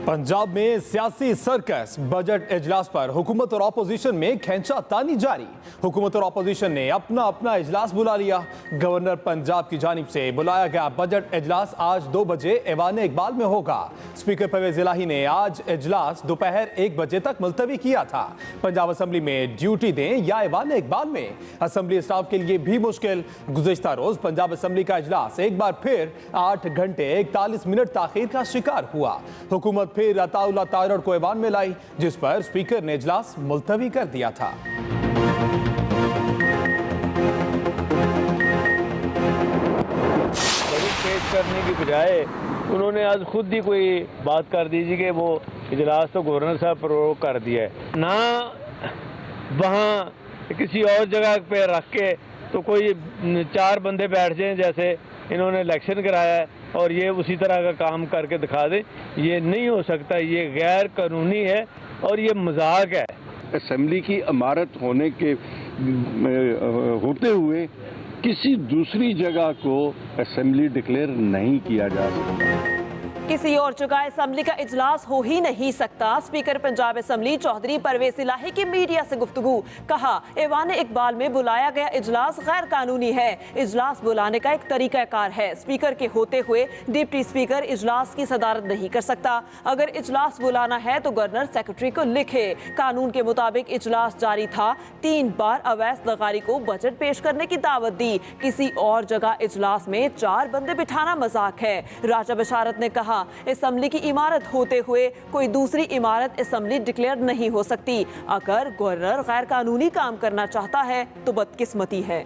पंजाब में सियासी circus, budget इजलास पर हुकूमत और अपोजिशन में खींचातानी जारी। हुकूमत और अपोजिशन ने अपना अपना इजलास बुला लिया। गवर्नर पंजाब की जानिब से बुलाया गया बजट इजलास आज 2 बजे ऐवान इकबाल में होगा। स्पीकर परवेज इलाही ने आज इजलास दोपहर 1 बजे तक मुलतवी किया था। पंजाब असम्बली में ड्यूटी दें या ऐवान इकबाल में, असम्बली स्टाफ के लिए भी मुश्किल। गुज़िश्ता रोज पंजाब असम्बली का इजलास एक बार फिर 8 घंटे 41 मिनट ताखीर का शिकार हुआ। हुकूमत फिर अताउल्ला तारड़ को ऐवान में लाई, जिस पर स्पीकर ने इजलास मुलतवी कर दिया था। पेश करने की बजाय उन्होंने आज खुद ही कोई बात कर दी कि वो इजलास तो गवर्नर साहब प्रोरोग कर दिया है ना, वहाँ किसी और जगह पे रख के तो कोई 4 बंदे बैठ जाएं जैसे इन्होंने इलेक्शन कराया है और ये उसी तरह का काम करके दिखा दे। ये नहीं हो सकता, ये गैर कानूनी है और ये मजाक है। असेंबली की इमारत होने के होते हुए किसी दूसरी जगह को असेंबली डिक्लेयर नहीं किया जा सकता। किसी और जगह असेंबली का इजलास हो ही नहीं सकता। स्पीकर पंजाब असेंबली चौधरी परवेज इलाही की मीडिया से गुफ्तगू, कहा ऐवान इकबाल में बुलाया गया इजलास गैर कानूनी है। इजलास बुलाने का एक तरीकाकार है। स्पीकर के होते हुए डिप्टी स्पीकर इजलास की सदारत नहीं कर सकता। अगर इजलास बुलाना है तो गवर्नर सेक्रेटरी को लिखे। कानून के मुताबिक इजलास जारी था। 3 बार अवैस लगारी को बजट पेश करने की दावत दी। किसी और जगह इजलास में 4 बंदे बिठाना मजाक है। राजा बशारत ने कहा असेंबली की इमारत होते हुए कोई दूसरी इमारत असेंबली डिक्लेयर नहीं हो सकती। अगर गवर्नर गैर कानूनी काम करना चाहता है तो बदकिस्मती है।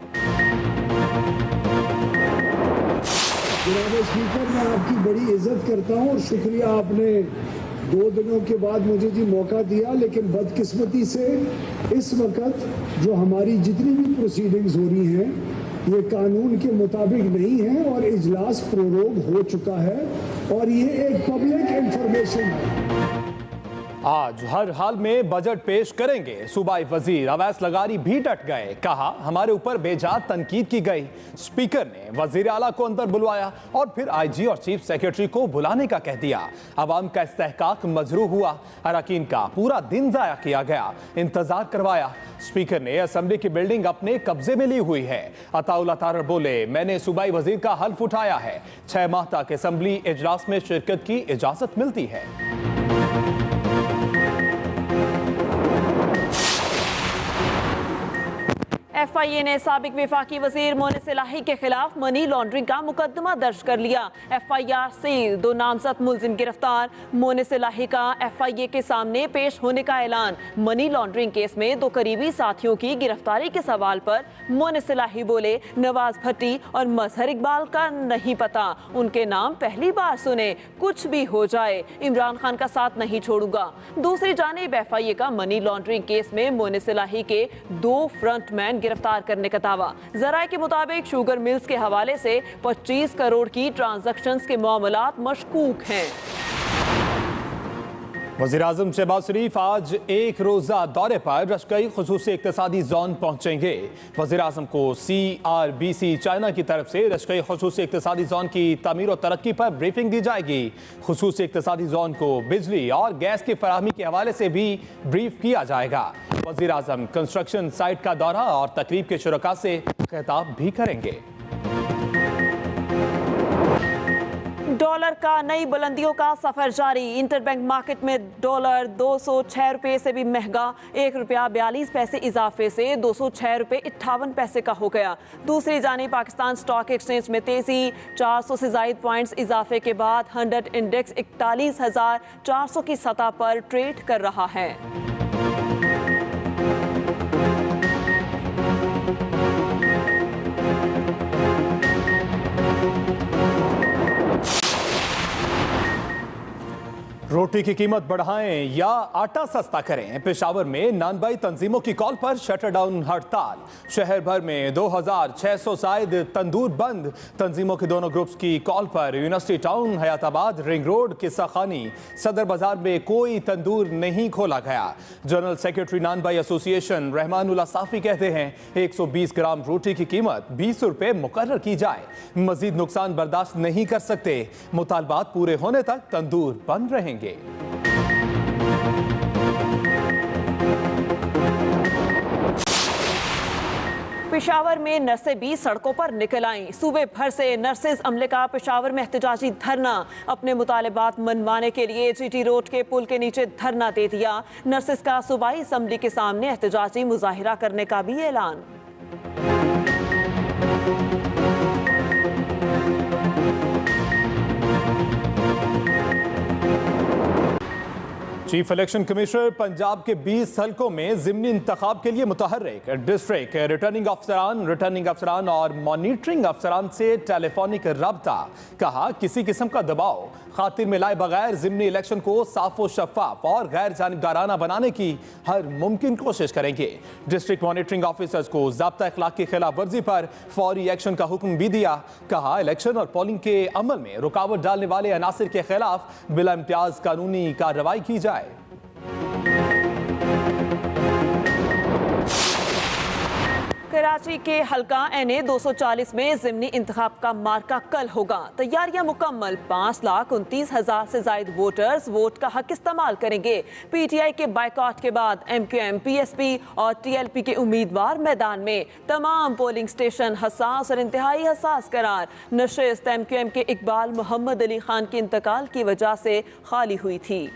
जनाब स्पीकर, मैं आपकी बड़ी इज्जत करता हूँ और शुक्रिया, आपने 2 दिनों के बाद मुझे जी मौका दिया, लेकिन बदकिस्मती से इस वक्त जो हमारी जितनी भी प्रोसीडिंग्स हो रही हैं ये कानून के मुताबिक नहीं है और इजलास प्रोरोग हो चुका है और ये एक पब्लिक इंफॉर्मेशन है। आज हर हाल में बजट पेश करेंगे। सूबाई वजीर अवैस लगारी भी डट गए, कहा हमारे ऊपर बेजा तनकीद की गई। स्पीकर ने वजीर आला को अंदर बुलवाया और फिर आईजी और चीफ सेक्रेटरी को बुलाने का कह दिया। अवाम का इस्तेहकाक मजरू हुआ, अरकान का पूरा दिन जाया किया गया, इंतजार करवाया। स्पीकर ने असेंबली की बिल्डिंग अपने कब्जे में ली हुई है। अताउल्ला तारड़ बोले, मैंने सूबाई वजीर का हल्फ उठाया है। 6 माह तक असेंबली इजलास में शिरकत की इजाजत मिलती है। FIA ने साबिक वफाकी वजीर मोनिस इलाही के खिलाफ मनी लॉन्ड्रिंग का मुकदमा दर्ज कर लिया। FIR से 2 नामजद मुलजिम गिरफ्तार। मोनिस इलाही का FIA के सामने पेश होने का ऐलान। मनी लॉन्ड्रिंग केस में 2 करीबी साथियों की गिरफ्तारी के सवाल पर मोनिस इलाही बोले, नवाज भट्टी और मजहर इकबाल का नहीं पता, उनके नाम पहली बार सुने। कुछ भी हो जाए इमरान खान का साथ नहीं छोड़ूंगा। दूसरी जानिब FIA का मनी लॉन्ड्रिंग केस में मोनिस इलाही के 2 फ्रंटमैन गिरफ्तार करने का दावा। जराये के मुताबिक शुगर मिल्स के हवाले से 25 करोड़ की ट्रांजैक्शंस के मामलात मशकूक हैं। वज़ीर आज़म शहबाज शरीफ आज एक रोज़ा दौरे पर रशकई खुसूसी इक़्तिसादी जोन पहुँचेंगे। वज़ीर आज़म को CRBC चाइना की तरफ से रशकई खुसूसी इक़्तिसादी जोन की तमीर और तरक्की पर ब्रीफिंग दी जाएगी। खुसूसी इक़्तिसादी जोन को बिजली और गैस की फराहमी के हवाले से भी ब्रीफ किया जाएगा। वज़ीर आज़म कंस्ट्रक्शन साइट का दौरा और तकरीब के शुरका से खिताब भी करेंगे। डॉलर का नई बुलंदियों का सफर जारी। इंटरबैंक मार्केट में डॉलर 206 रुपये से भी महंगा, 1 रुपया 42 पैसे इजाफे से 206 रुपये 58 पैसे का हो गया। दूसरी जानिब पाकिस्तान स्टॉक एक्सचेंज में तेजी, 400 से जायद पॉइंट्स इजाफे के बाद 100 इंडेक्स 41,400 की सतह पर ट्रेड कर रहा है। रोटी की कीमत बढ़ाएं या आटा सस्ता करें, पेशावर में नानबाई तंजीमों की कॉल पर शटर डाउन हड़ताल। शहर भर में 2600 शायद तंदूर बंद। तंजीमों के दोनों ग्रुप्स की कॉल पर university town, Hayatabad, ring road, किस्सा खानी, सदर बाजार में कोई तंदूर नहीं खोला गया। जनरल सेक्रेटरी नानबाई एसोसिएशन रहमानुल्लाह साफी कहते हैं 120 ग्राम रोटी की कीमत 20 रुपये मुकर्रर की जाए। मजीद नुकसान बर्दाश्त नहीं कर सकते। मुतालबात पूरे होने तक तंदूर बंद रहेंगे। पेशावर में नर्सें भी सड़कों पर निकल आईं। सूबे भर से नर्सेज अमले का पेशावर में एहतजाजी धरना। अपने मुतालिबात मनवाने के लिए जीटी रोड के पुल के नीचे धरना दे दिया। नर्सेज का सूबाई असम्बली के सामने एहतजाजी मुजाहिरा करने का भी ऐलान। चीफ इलेक्शन कमिश्नर पंजाब के 20 हलकों में ज़िमनी इंतखाब के लिए मुतहर्रिक डिस्ट्रिक्ट रिटर्निंग अफसरान और मॉनिटरिंग अफसरान से टेलीफोनिक रब्ता। कहा किसी किस्म का दबाव खातिर में लाए बगैर ज़िमनी इलेक्शन को साफ व शफाफ और गैर जानिबदाराना बनाने की हर मुमकिन कोशिश करेंगे। डिस्ट्रिक्ट मॉनिटरिंग ऑफिसर्स को ज़ाब्ता अखलाक की खिलाफ वर्जी पर फौरी एक्शन का हुक्म भी दिया। कहा इलेक्शन और पोलिंग के अमल में रुकावट डालने वाले अनासिर के खिलाफ बिला इम्तियाज कानूनी कार्रवाई की जाए। कराची के हल्का NA 240 में ज़िमनी इंतखाब का मार्का कल होगा। तैयारियां मुकम्मल। 5,29,000 से जायद वोटर्स वोट का हक इस्तेमाल करेंगे। PTI के बाइकआउट के बाद MQM, PSP और TLP के उम्मीदवार मैदान में। तमाम पोलिंग स्टेशन हसास और इंतहाई हसास करार। नशिस्त MQM के इकबाल मोहम्मद अली खान के इंतकाल की वजह से खाली हुई थी।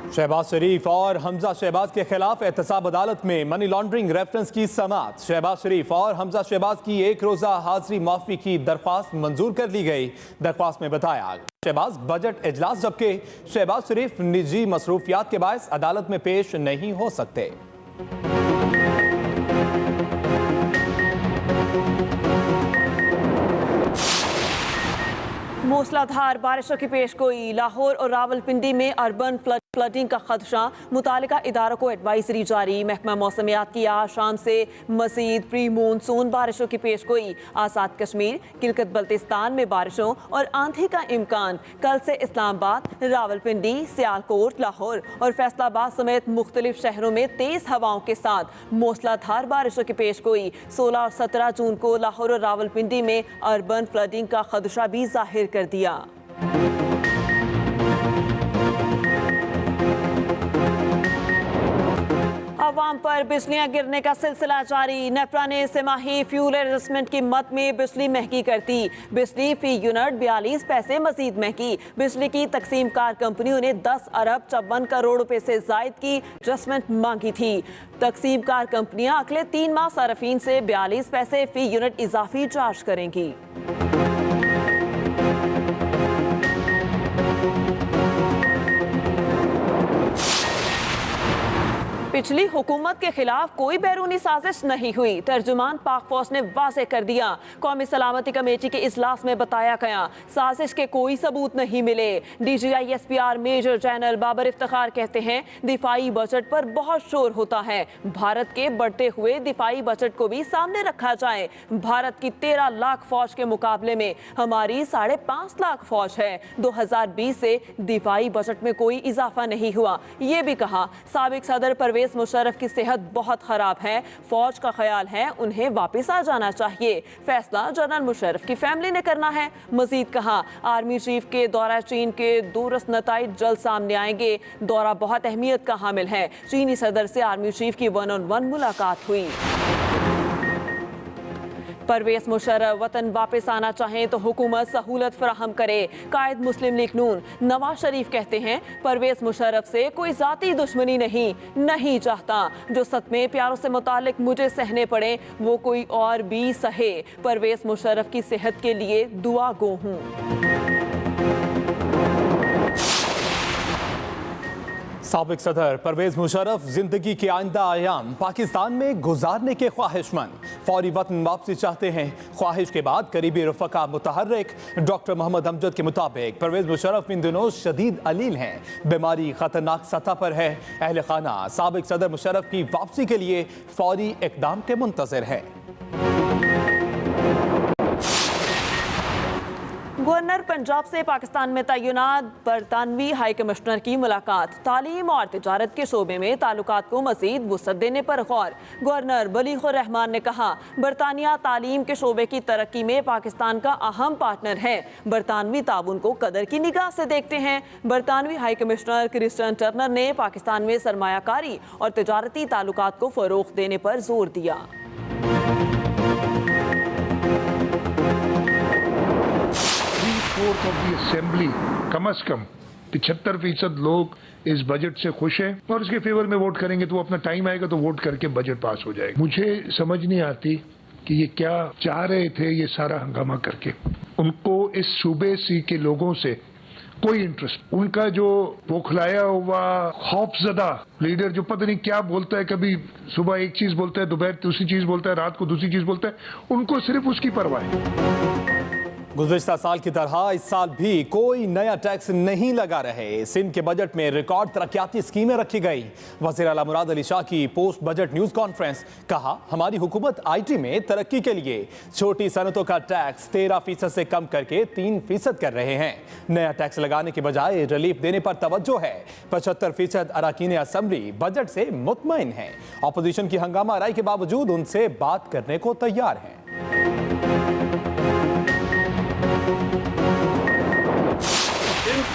शहबाज शरीफ और हमजा शहबाज के खिलाफ एहतसाब अदालत में मनी लॉन्ड्रिंग रेफरेंस की समाअत। शहबाज शरीफ और हमजा शहबाज की एक रोजा हाजिरी माफी की दरख्वास्त मंजूर कर ली गई। दरख्वास्त में बताया शहबाज बजट इजलास जबकि शहबाज शरीफ निजी मसरूफियात के बायस अदालत में पेश नहीं हो सकते। मूसलाधार बारिशों की पेशगोई। लाहौर और रावलपिंडी में अर्बन फ्लडिंग का खदशा। मुतालिका इदारों को एडवाइजरी जारी। महकमा मौसमियात की आज शाम से मजीद प्री मानसून बारिशों की पेशगोई। आज़ाद कश्मीर, गिलगित बल्तिस्तान में बारिशों और आंधी का इम्कान। कल से इस्लामाबाद, रावलपिंडी, सियालकोट, लाहौर और फैसलाबाद समेत मुख्तलिफ शहरों में तेज हवाओं के साथ मूसलाधार बारिशों की पेशगोई। 16 और 17 जून को लाहौर और रावलपिंडी में अर्बन फ्लडिंग का खदशा भी जाहिर कर दिया। अवाम पर बिजलियां गिरने का सिलसिला जारी। नेपरा ने तिमाही फ्यूल एडजस्टमेंट की मद में बिजली महंगी कर दी। बिजली फी यूनिट 42 पैसे मजीद महंगी। बिजली की तकसीम कार कंपनियों ने 10 अरब 54 करोड़ रुपए से जायद की एडजस्टमेंट मांगी थी। तकसीम कार कंपनियां अगले 3 माह सार्फिन से 42 पैसे फी यूनिट इजाफी चार्ज करेंगी। पिछली हुकूमत के खिलाफ कोई बैरूनी साजिश नहीं हुई। तर्जुमान पाक फौज ने वाज़ेह कर दिया। कौमी सलामती कमेटी के इजलास में बताया गया साजिश के कोई सबूत नहीं मिले। DGI SPR major general Babar Iftikhar कहते हैं दिफाई बजट पर बहुत शोर होता है। भारत के बढ़ते हुए दिफाई बजट को भी सामने रखा जाए। भारत की 13 लाख फौज के मुकाबले में हमारी 5.5 लाख फौज है। 2020 से दिफाई बजट में कोई इजाफा नहीं हुआ। ये भी कहा साबिक सदर परवेज मुशर्रफ की सेहत बहुत खराब है। फौज का ख्याल है उन्हें वापस आ जाना चाहिए। फैसला जनरल मुशर्रफ की फैमिली ने करना है। मजीद कहा आर्मी चीफ के दौरा चीन के दूरस्थ नताइज जल्द सामने आएंगे। दौरा बहुत अहमियत का हामिल है। चीनी सदर से आर्मी चीफ की 1-on-1 मुलाकात हुई। परवेज मुशर्रफ वतन वापस आना चाहें तो हुकूमत सहूलत फराहम करे। कायद मुस्लिम लीग नून नवाज शरीफ कहते हैं परवेज मुशर्रफ से कोई जाती दुश्मनी नहीं चाहता। जो सदमे प्यारों से मुतालिक मुझे सहने पड़े वो कोई और भी सहे। परवेज मुशर्रफ की सेहत के लिए दुआ गो हूँ। साबिक सदर परवेज मुशर्रफ जिंदगी के आइंदा आयाम पाकिस्तान में गुजारने के ख्वाहिशमंद। फौरी वतन वापसी चाहते हैं। ख्वाहिश के बाद करीबी रफ़का मुतहर्रिक। डॉक्टर मोहम्मद अमजद के मुताबिक परवेज मुशर्रफ इन दिनों शदीद अलील हैं। बीमारी खतरनाक सतह पर है। अहल खाना साबिक सदर मुशर्रफ की वापसी के लिए फौरी इक़दाम के मुंतज़िर है। गवर्नर पंजाब से पाकिस्तान में तैनात बरतानवी हाई कमिश्नर की मुलाकात। तालीम और तिजारत के शोबे में ताल्लुकात को मजीद वुसअत देने पर गौर। गवर्नर बलीगुर रहमान ने कहा, बरतानिया तालीम के शोबे की तरक्की में पाकिस्तान का अहम पार्टनर है। बरतानवी ताउन को कदर की निगाह से देखते हैं। बरतानवी हाई कमिश्नर क्रिस्टियन टर्नर ने पाकिस्तान में सरमायाकारी और तिजारती ताल्लुकात को फरोग देने पर जोर दिया। फोर्थ ऑफ द असेंबली कम से कम 75% लोग इस बजट से खुश हैं और इसके फेवर में वोट करेंगे, तो अपना टाइम आएगा तो वोट करके बजट पास हो जाएगा। मुझे समझ नहीं आती कि ये क्या चाह रहे थे ये सारा हंगामा करके। उनको इस सूबे सी के लोगों से कोई इंटरेस्ट, उनका जो बौखलाया हुआ खौफजदा लीडर जो पता नहीं क्या बोलता है, कभी सुबह एक चीज बोलता है, दोपहर दूसरी चीज बोलता है, रात को दूसरी चीज बोलता है, उनको सिर्फ उसकी परवाह है। गुज़िश्ता साल की तरह इस साल भी कोई नया टैक्स नहीं लगा रहे। सिंध के बजट में रिकॉर्ड तरक्याती स्कीमें रखी गई। वज़ीर आला मुराद अली शाह की पोस्ट बजट न्यूज़ कॉन्फ्रेंस। कहा, हमारी हुकूमत IT में तरक्की के लिए छोटी सनतों का टैक्स 13% से कम करके 3% कर रहे हैं। नया टैक्स लगाने के बजाय रिलीफ देने पर तवज्जो है। 75% अरकान असम्बली बजट से मुतमईन हैं। अपोजिशन की हंगामा राय के बावजूद उनसे बात करने को तैयार हैं।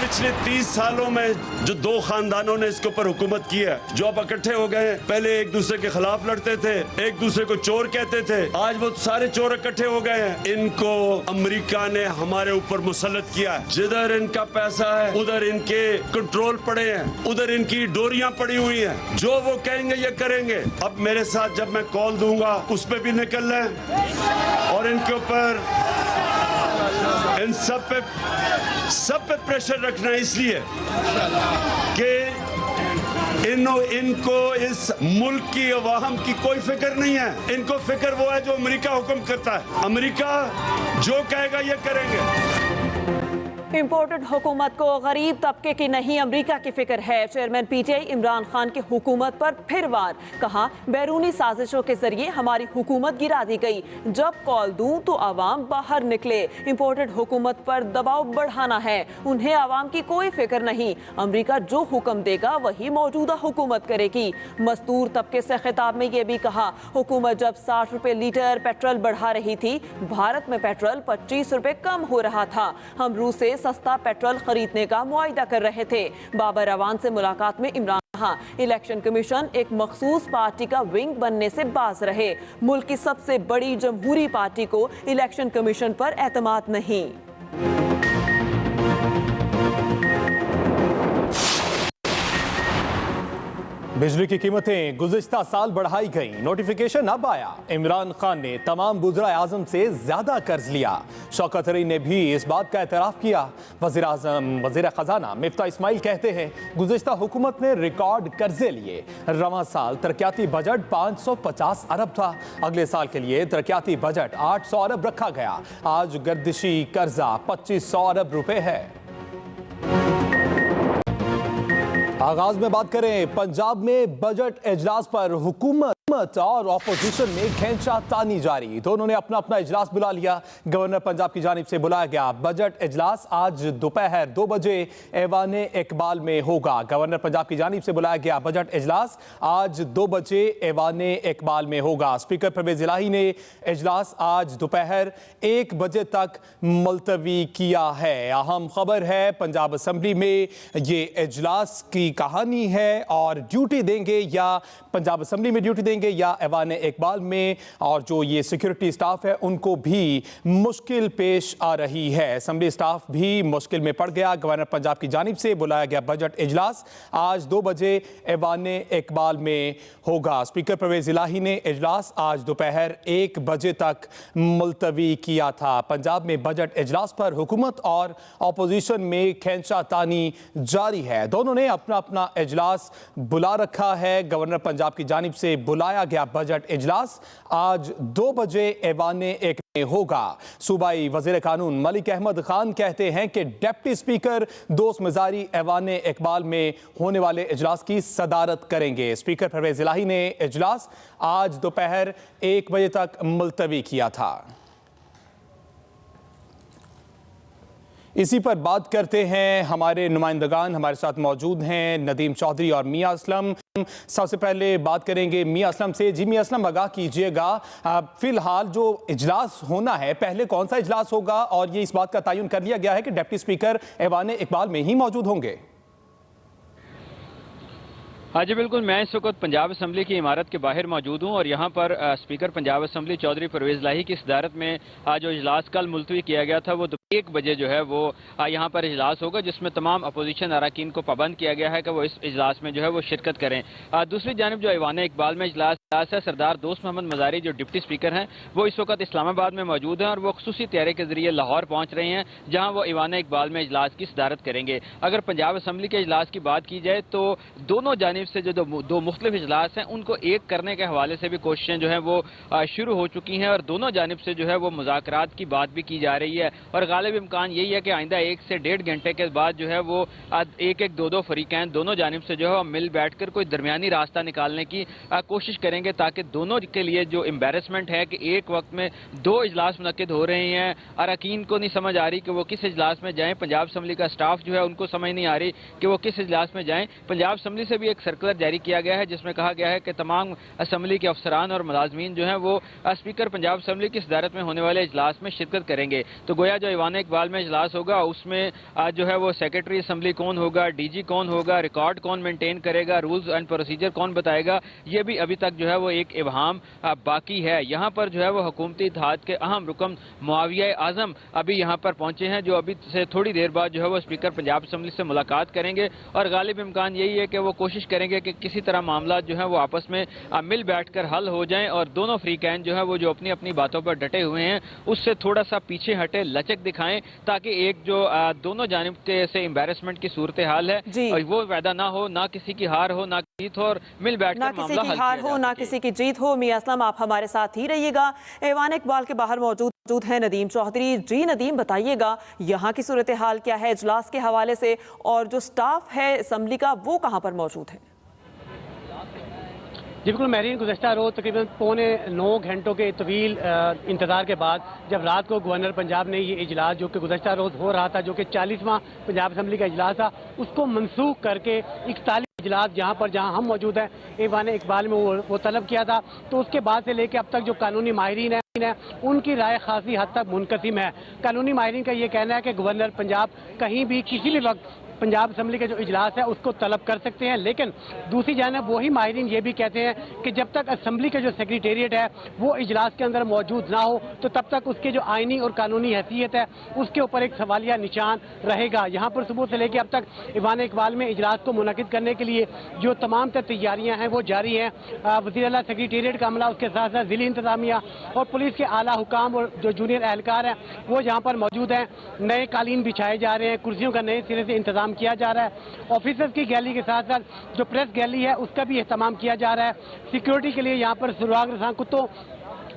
पिछले 30 सालों में जो दो खानदानों ने इसके ऊपर हुकूमत की है, जो अब इकट्ठे हो गए हैं, पहले एक दूसरे के खिलाफ लड़ते थे, एक दूसरे को चोर कहते थे, आज वो सारे चोर इकट्ठे हो गए हैं। इनको अमेरिका ने हमारे ऊपर मुसल्लत किया है। जिधर इनका पैसा है उधर इनके कंट्रोल पड़े हैं, उधर इनकी डोरियां पड़ी हुई हैं। जो वो कहेंगे ये करेंगे। अब मेरे साथ जब मैं कॉल दूंगा उस पर भी निकल रहे हैं और इनके ऊपर इन सब पे प्रेशर रखना है, इसलिए कि इनको इस मुल्क की अवाम की कोई फिक्र नहीं है। इनको फिक्र वो है जो अमेरिका हुक्म करता है। अमेरिका जो कहेगा ये करेंगे। इम्पोर्टेड हुकूमत को गरीब तबके की नहीं अमरीका की फिक्र है। चेयरमैन PTI इमरान खान की हुकूमत पर फिर वार। कहा, बैरूनी साजिशों के जरिए हमारी हुकूमत गिरा दी गई। जब कॉल दूं तो आवाम बाहर निकले। इम्पोर्टेड हुकूमत पर दबाव बढ़ाना है। उन्हें आवाम की कोई फिक्र नहीं। अमरीका जो हुक्म देगा वही मौजूदा हुकूमत करेगी। मजदूर तबके से खिताब में यह भी कहा, हुकूमत जब 60 रुपए लीटर पेट्रोल बढ़ा रही थी, भारत में पेट्रोल 25 रुपए कम हो रहा था। हम रूस से सस्ता पेट्रोल खरीदने का मुआहिदा कर रहे थे। बाबर अवान से मुलाकात में इमरान कहा, इलेक्शन कमीशन एक मखसूस पार्टी का विंग बनने से बाज रहे। मुल्क की सबसे बड़ी जमहूरी पार्टी को इलेक्शन कमीशन पर एतमाद नहीं। बिजली की कीमतें गुज़िश्ता साल बढ़ाई गई। नोटिफिकेशन अब आया। इमरान खान ने तमाम वज़ीर आज़म से ज्यादा कर्ज लिया। शौकत तरीन ने भी इस बात का एतराफ़ किया। वज़ीर आज़म वज़ीर ख़जाना मिफ्ता इस्माइल कहते हैं, गुज़िश्ता हुकूमत ने रिकॉर्ड कर्जे लिए। रवां साल तरक्याती बजट 550 अरब था। अगले साल के लिए तरक्याती बजट 800 अरब रखा गया। आज गर्दिशी कर्जा 2500 अरब रुपए है। आगाज में बात करें पंजाब में बजट इजलास पर हुकूमत और ऑपोजिशन में खींचातानी जारी। दोनों ने अपना अपना इजलास बुला लिया। गवर्नर पंजाब की जानिब से बुलाया गया बजट इजलास आज दोपहर 2 बजे ऐवान इकबाल में होगा। गवर्नर पंजाब की जानिब से बुलाया गया बजट इजलास आज 2 बजे ऐवान इकबाल में होगा। स्पीकर परवेज इलाही ने इजलास आज दोपहर 1 बजे तक मुलतवी किया है। अहम खबर है, पंजाब असम्बली में ये इजलास की कहानी है और ड्यूटी देंगे या पंजाब असम्बली में ड्यूटी देंगे या ऐवान इकबाल में। और जो ये सिक्योरिटी स्टाफ है उनको भी मुश्किल पेश आ रही है। असम्बली स्टाफ भी मुश्किल में पड़ गया। गवर्नर पंजाब की जानिब से बुलाया गया बजट इजलास आज 2 बजे ऐवान इकबाल में होगा। स्पीकर परवेज इलाही ने इजलास आज दोपहर 1 बजे तक मुलतवी किया था। पंजाब में बजट इजलास पर हुकूमत और अपोजिशन में खींचातानी जारी है। दोनों ने अपना अपना इजलास बुला रखा है। गवर्नर पंजाब की जानिब से बुलाया गया बजट इजलास आज 2 बजे ऐवान एक में होगा। सूबाई वजीर कानून मलिक अहमद खान कहते हैं कि डिप्टी स्पीकर दोस्त मिजारी ऐवान इकबाल में होने वाले इजलास की सदारत करेंगे। स्पीकर परवेज इलाही ने इजलास आज दोपहर 1 बजे तक मुलतवी किया था। इसी पर बात करते हैं, हमारे नुमाइंदगान हमारे साथ मौजूद हैं, नदीम चौधरी और मियां असलम। सबसे पहले बात करेंगे मियां असलम से। जी मियां असलम, आगाह कीजिएगा, फिलहाल जो इजलास होना है, पहले कौन सा इजलास होगा और ये इस बात का तयन कर लिया गया है कि डिप्टी स्पीकर ऐवान इकबाल में ही मौजूद होंगे? हाँ जी बिल्कुल, मैं इस वक्त पंजाब असम्बली की इमारत के बाहर मौजूद हूँ और यहाँ पर स्पीकर पंजाब असम्बली चौधरी परवेज़ लाही की सदारत में जो इजलास कल मुलतवी किया गया था वो 1 बजे जो है वो यहाँ पर इजलास होगा, जिसमें तमाम अपोजिशन अरकान को पाबंद किया गया है कि वो इस इजलास में जो है वो शिरकत करें। दूसरी जानिब जो ऐवान इकबाल में इजलास है, सरदार दोस्त मोहम्मद मज़ारी जो डिप्टी स्पीकर हैं वो इस वक्त इस्लामाबाद में मौजूद हैं और वो खुसूसी तैयारी के जरिए लाहौर पहुँच रहे हैं, जहाँ वो ऐवान इकबाल में इजलास की सदारत करेंगे। अगर पंजाब असम्बली के इजलास की बात की जाए तो दोनों जानिब से जो दो मुख्तलिफ इजलास हैं उनको एक करने के हवाले से भी कोशिशें जो हैं वो शुरू हो चुकी हैं और दोनों जानिब से जो है वो मुज़ाकरात की बात भी की जा रही है और गालिब इम्कान यही है कि आइंदा 1 से 1.5 घंटे के बाद जो है वो एक 2 फरीकैन दोनों जानिब से जो है मिल बैठकर कोई दरमियानी रास्ता निकालने की कोशिश करेंगे, ताकि दोनों के लिए जो एम्बेरसमेंट है कि एक वक्त में 2 इजलास मुनक्किद हो रहे हैं, अरकान को नहीं समझ आ रही कि वो किस इजलास में जाएँ, पंजाब असम्बली का स्टाफ जो है उनको समझ नहीं आ रही कि वो किस इजलास में जाएँ। पंजाब असम्बली से भी एक सर्कुलर जारी किया गया है जिसमें कहा गया है कि तमाम असम्बली के अफसरान और मुलाजमीन जो हैं वो स्पीकर पंजाब असम्बली की सदारत में होने वाले इजलास में शिरकत करेंगे। तो गोया जो ऐवान इकबाल में इजलास होगा उसमें जो है वो सेक्रेटरी असम्बली कौन होगा, डीजी कौन होगा, रिकॉर्ड कौन मेंटेन करेगा, रूल्स एंड प्रोसीजर कौन बताएगा, ये भी अभी तक जो है वो एक इबहाम बाकी है। यहाँ पर जो है वो हुकूमती इत्तेहाद के अहम रुकन मुआविया आजम अभी यहाँ पर पहुंचे हैं, जो अभी से थोड़ी देर बाद जो है वो स्पीकर पंजाब असम्बली से मुलाकात करेंगे और गालिब इम्कान यही है कि वो कोशिश करेंगे कि किसी तरह मामला जो है वो आपस में मिल बैठकर हल हो जाएं और दोनों फ्रीकैन जो है वो जो अपनी अपनी बातों पर डटे हुए हैं उससे थोड़ा सा पीछे हटे, लचक दिखाएं, ताकि एक जो दोनों जानिब के से एम्बेरसमेंट की सूरत हाल है और वो पैदा ना हो, ना किसी की हार हो, ना जीत हो और मिल बैठकर मामला हल किया जा सके। ना किसी की जीत हो। मियां असलम, आप हमारे साथ ही रहिएगा। ऐवान इकबाल के बाहर मौजूद है नदीम चौधरी। जी नदीम, बताइएगा यहाँ की सूरत हाल क्या है इजलास के हवाले से, और जो स्टाफ है असम्बली का वो कहाँ पर मौजूद है? जी बिल्कुल मेरीन, गुज़श्ता रोज़ तकरीबन 9 घंटों के तवील इंतज़ार के बाद जब रात को गवर्नर पंजाब ने ये इजलास जो कि गुज़श्ता रोज़ हो रहा था, जो कि 40वां पंजाब असम्बली का इजलास था, उसको मनसूख करके 41 इजलास जहाँ हम मौजूद हैं ऐवान इकबाल में वो तलब किया था। तो उसके बाद से लेकर अब तक जो कानूनी माहिरीन है उनकी राय खासी हद तक मुनक़सिम है। कानूनी माहिरीन का ये कहना है कि गवर्नर पंजाब कहीं भी किसी भी वक्त पंजाब असम्बली का जो इजलास है उसको तलब कर सकते हैं, लेकिन दूसरी जानब वही माहिरीन ये भी कहते हैं कि जब तक असम्बली का जो सेक्रेटेरिएट है वो इजलास के अंदर मौजूद ना हो तो तब तक उसके जो आइनी और कानूनी हैसियत है उसके ऊपर एक सवालिया निशान रहेगा। यहाँ पर सुबह से लेकर अब तक ऐवान इकबाल में इजलास को मुनक़िद करने के लिए जो तमाम तैयारियाँ हैं वो जारी हैं। वज़ीर आला सेक्रेटेरिएट का अमला, उसके साथ साथ ज़िली इंतज़ामिया और पुलिस के आला हुकाम और जो जूनियर एहलकार हैं वो यहाँ पर मौजूद हैं। नए कालीन बिछाए जा रहे हैं, कुर्सियों का नए सिरे से इंतजाम किया जा रहा है। ऑफिसर्स की गैलरी के साथ साथ जो प्रेस गैलरी है उसका भी एहतमाम किया जा रहा है। सिक्योरिटी के लिए यहाँ पर सुराग रसां कुत्तों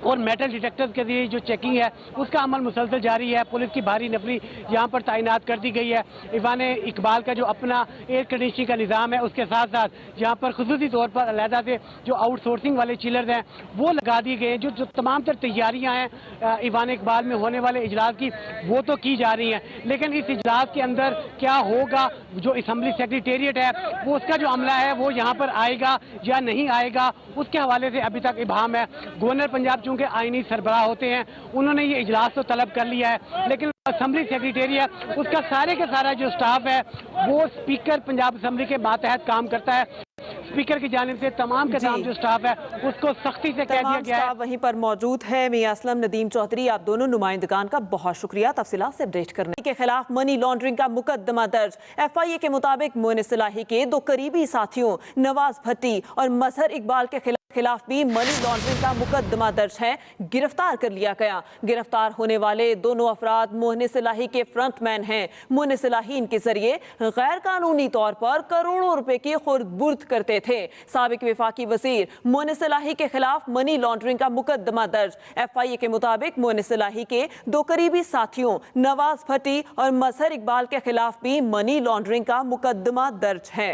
और मेटल डिटेक्टर्स के लिए जो चेकिंग है उसका अमल मुसलसल जारी है। पुलिस की भारी नफरी यहाँ पर तैनात कर दी गई है। ऐवान इकबाल का जो अपना एयर कंडीशनिंग का निज़ाम है उसके साथ साथ यहाँ पर खुसूसी तौर पर अलहदा से जो आउटसोर्सिंग वाले चिलर्स हैं वो लगा दिए गए हैं। जो तमाम तर तैयारियाँ हैं ऐवान इकबाल में होने वाले इजलास की वो तो की जा रही हैं, लेकिन इस इजलास के अंदर क्या होगा, जो असम्बली सेक्रेटेरिएट है वो उसका जो अमला है वो यहाँ पर आएगा या नहीं आएगा, उसके हवाले से अभी तक इबहाम है। गवर्नर पंजाब चूँकि आईनी सरबराह होते हैं उन्होंने ये इजलास तो तलब कर लिया है, लेकिन असम्बली सेक्रेटेरिएट उसका सारे का सारा जो स्टाफ है वो स्पीकर पंजाब असम्बली के मातहत काम करता है। स्पीकर की जानिब से तमाम के तमाम जो स्टाफ है उसको सख्ती से कह दिया गया है। वहीं पर मौजूद है। मियां असलम, नदीम चौधरी, आप दोनों नुमाइंदगान का बहुत शुक्रिया तफसीलात से अपडेट करने के खिलाफ मनी लॉन्ड्रिंग का मुकदमा दर्ज। FIA के मुताबिक मोनिस इलाही के 2 करीबी साथियों नवाज भट्टी और मजहर इकबाल के खिलाफ भी मनी लॉन्ड्रिंग का मुकदमा दर्ज है, गिरफ्तार कर लिया गया। गिरफ्तार होने वाले दोनों अफराद मोनिस इलाही के फ्रंटमैन हैं। मोनिस इलाही इनके जरिए गैर कानूनी तौर पर करोड़ों रुपए की खुर्द-बुर्द करते थे। साबिक वफाकी वजीर मोनिस इलाही के खिलाफ मनी लॉन्ड्रिंग का मुकदमा दर्ज। FIA के मुताबिक मोनिस इलाही के 2 करीबी साथियों नवाज भट्टी और मजहर इकबाल के खिलाफ भी मनी लॉन्ड्रिंग का मुकदमा दर्ज है।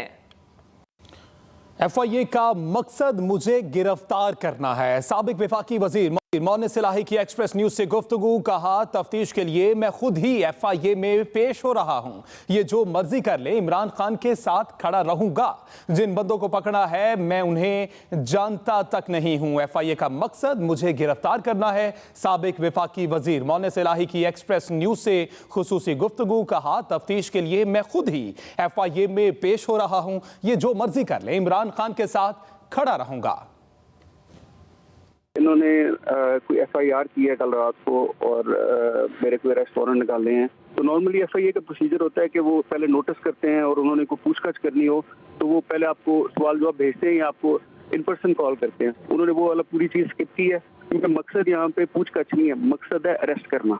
FIA का मकसद मुझे गिरफ्तार करना है। साबिक वफाकी वजीर मौन सिलाही की एक्सप्रेस न्यूज से गुफ्तगू, कहा तफ्तीश के लिए मैं खुद ही FIA में पेश हो रहा हूं। ये जो मर्जी कर ले, इमरान खान के साथ खड़ा रहूंगा। जिन बंदों को पकड़ा है मैं उन्हें जानता तक नहीं हूं। FIA का मकसद मुझे गिरफ्तार करना है। साबिक वफाकी वजीर मौन सिलाही की एक्सप्रेस न्यूज से खुसूसी गुफ्तगू, कहा तफ्तीश के लिए मैं खुद ही FIA में पेश हो रहा हूं। ये जो मर्जी कर ले, इमरान खान के साथ खड़ा रहूंगा। इन्होंने कोई FIR की है कल रात को और मेरे कोई रेस्टोरेंट निकाले हैं। तो नॉर्मली FIA का प्रोसीजर होता है कि वो पहले नोटिस करते हैं और उन्होंने कोई पूछताछ करनी हो तो वो पहले आपको सवाल जवाब भेजते हैं या आपको इन पर्सन कॉल करते हैं। उन्होंने वो वाला पूरी चीज़ स्किप की है क्योंकि मकसद यहाँ पे पूछताछ नहीं है, मकसद है अरेस्ट करना।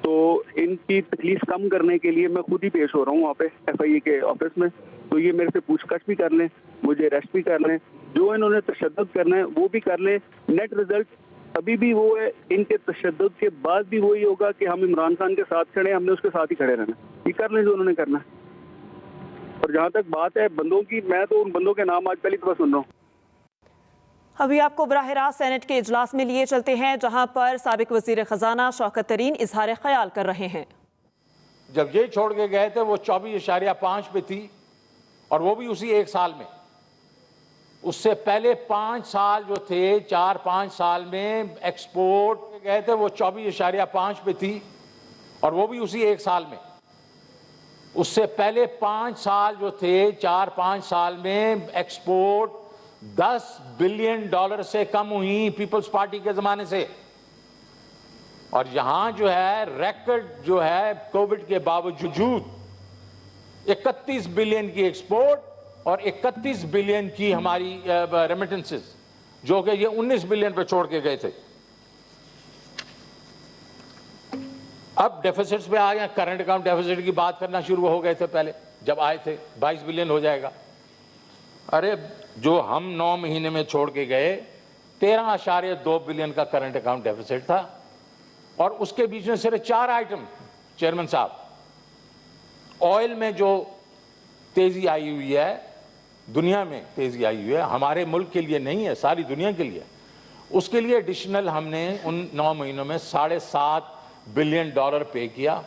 तो इनकी तकलीफ कम करने के लिए मैं खुद ही पेश हो रहा हूँ वहाँ पे FIA के ऑफिस में। तो ये मेरे से पूछताछ भी कर लें, मुझे अरेस्ट भी कर लें, जो इन्होंने तशद्दुद करना है वो भी कर लें। नेट रिजल्ट अभी भी वो है, इनके तशद्दुद के बाद भी वही होगा कि हम इमरान खान के साथ खड़े, हमने उसके साथ ही खड़े रहना। ये कर लें जो उन्होंने करना है। और जहाँ तक बात है बंदों की, मैं तो उन बंदों के नाम आज पहली दफा सुन रहा हूँ। अभी आपको बराह रास्त सेनेट के इजलास में लिए चलते हैं, जहां पर साबिक वजीर खजाना शौकत तरीन इजहार ख्याल कर रहे हैं। जब ये छोड़ के गए थे वो 24.5 पे थी और वो भी उसी एक साल में। उससे पहले 5 साल जो थे, 4-5 साल में एक्सपोर्ट गए थे वो 24.5 पे थी और वो भी उसी एक साल में। उससे पहले 5 साल जो थे, 4-5 साल में एक्सपोर्ट $10 बिलियन से कम हुई पीपल्स पार्टी के जमाने से। और यहां जो है रिकॉर्ड जो है कोविड के बावजूद 31 बिलियन की एक्सपोर्ट और 31 बिलियन की हमारी रेमिटेंसेस, जो कि ये 19 बिलियन पे छोड़ के गए थे। अब डेफिसिट्स पे आ गए, करंट अकाउंट डेफिसिट की बात करना शुरू हो गए थे। पहले जब आए थे 22 बिलियन हो जाएगा। अरे जो हम 9 महीने में छोड़ के गए 13.2 बिलियन का करंट अकाउंट डेफिसिट था और उसके बीच में सिर्फ 4 आइटम। चेयरमैन साहब, ऑयल में जो तेजी आई हुई है, दुनिया में तेजी आई हुई है, हमारे मुल्क के लिए नहीं है, सारी दुनिया के लिए। उसके लिए एडिशनल हमने उन 9 महीनों में $7.5 बिलियन पे किया।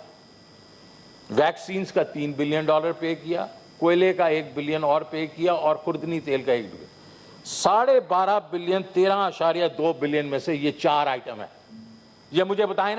वैक्सीन्स का $3 बिलियन पे किया, कोयले का 1 बिलियन और पे किया और खुर्दनी तेल का 1 बिलियन। 12.5 बिलियन 13.2 बिलियन में से ये 4 आइटम है। ये मुझे बताएं ना।